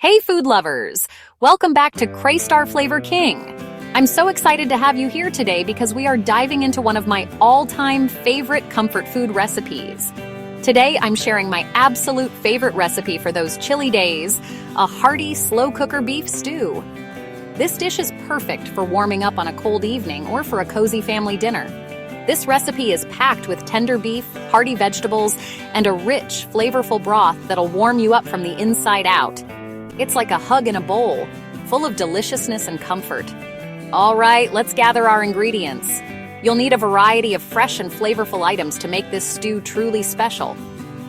Hey food lovers! Welcome back to Kraystar Flavor King. I'm so excited to have you here today because we are diving into one of my all-time favorite comfort food recipes. Today I'm sharing my absolute favorite recipe for those chilly days, a hearty slow cooker beef stew. This dish is perfect for warming up on a cold evening or for a cozy family dinner. This recipe is packed with tender beef, hearty vegetables, and a rich, flavorful broth that'll warm you up from the inside out. It's like a hug in a bowl, full of deliciousness and comfort. All right, let's gather our ingredients. You'll need a variety of fresh and flavorful items to make this stew truly special.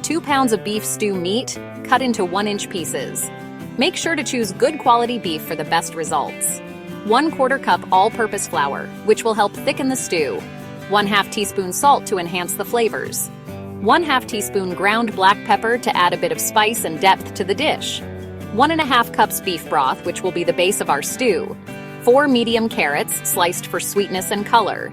2 pounds of beef stew meat, cut into 1-inch pieces. Make sure to choose good quality beef for the best results. 1/4 cup all-purpose flour, which will help thicken the stew. 1/2 teaspoon salt to enhance the flavors. 1/2 teaspoon ground black pepper to add a bit of spice and depth to the dish. 1.5 cups beef broth, which will be the base of our stew. 4 medium carrots, sliced for sweetness and color.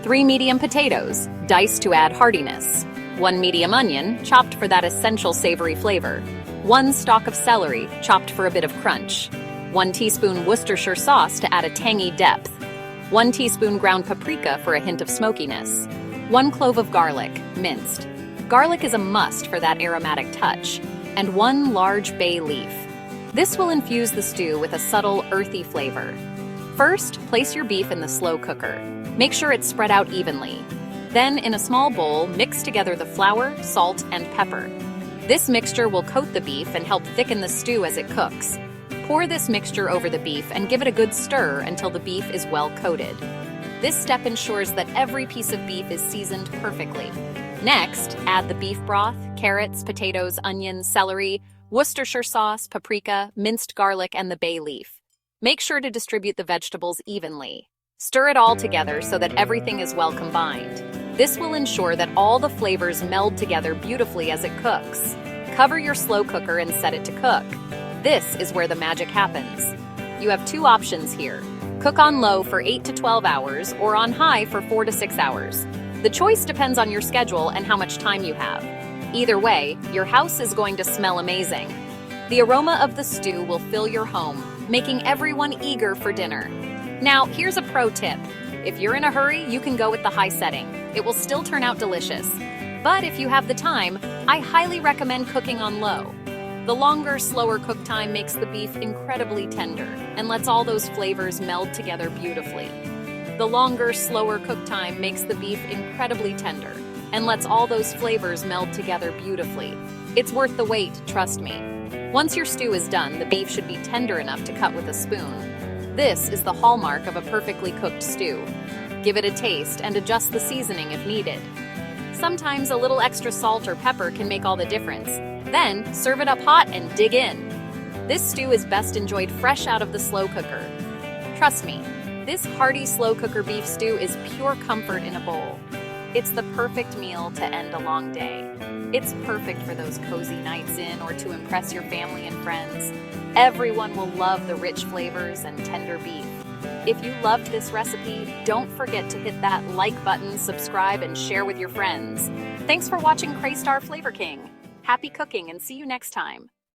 3 medium potatoes, diced to add heartiness. 1 medium onion, chopped for that essential savory flavor. 1 stalk of celery, chopped for a bit of crunch. 1 teaspoon Worcestershire sauce to add a tangy depth. 1 teaspoon ground paprika for a hint of smokiness. 1 clove of garlic, minced. Garlic is a must for that aromatic touch. And 1 large bay leaf. This will infuse the stew with a subtle, earthy flavor. First, place your beef in the slow cooker. Make sure it's spread out evenly. Then, in a small bowl, mix together the flour, salt, and pepper. This mixture will coat the beef and help thicken the stew as it cooks. Pour this mixture over the beef and give it a good stir until the beef is well coated. This step ensures that every piece of beef is seasoned perfectly. Next, add the beef broth, carrots, potatoes, onions, celery, Worcestershire sauce, paprika, minced garlic, and the bay leaf. Make sure to distribute the vegetables evenly. Stir it all together so that everything is well combined. This will ensure that all the flavors meld together beautifully as it cooks. Cover your slow cooker and set it to cook. This is where the magic happens. You have 2 options here. Cook on low for 8 to 12 hours or on high for 4 to 6 hours. The choice depends on your schedule and how much time you have. Either way, your house is going to smell amazing. The aroma of the stew will fill your home, making everyone eager for dinner. Now, here's a pro tip. If you're in a hurry, you can go with the high setting. It will still turn out delicious. But if you have the time, I highly recommend cooking on low. The longer, slower cook time makes the beef incredibly tender and lets all those flavors meld together beautifully. The longer, slower cook time makes the beef incredibly tender and lets all those flavors meld together beautifully. It's worth the wait, trust me. Once your stew is done, the beef should be tender enough to cut with a spoon. This is the hallmark of a perfectly cooked stew. Give it a taste and adjust the seasoning if needed. Sometimes a little extra salt or pepper can make all the difference. Then, serve it up hot and dig in. This stew is best enjoyed fresh out of the slow cooker. Trust me, this hearty slow cooker beef stew is pure comfort in a bowl. It's the perfect meal to end a long day. It's perfect for those cozy nights in or to impress your family and friends. Everyone will love the rich flavors and tender beef. If you loved this recipe, don't forget to hit that like button, subscribe, and share with your friends. Thanks for watching Kraystar Flavor King. Happy cooking and see you next time.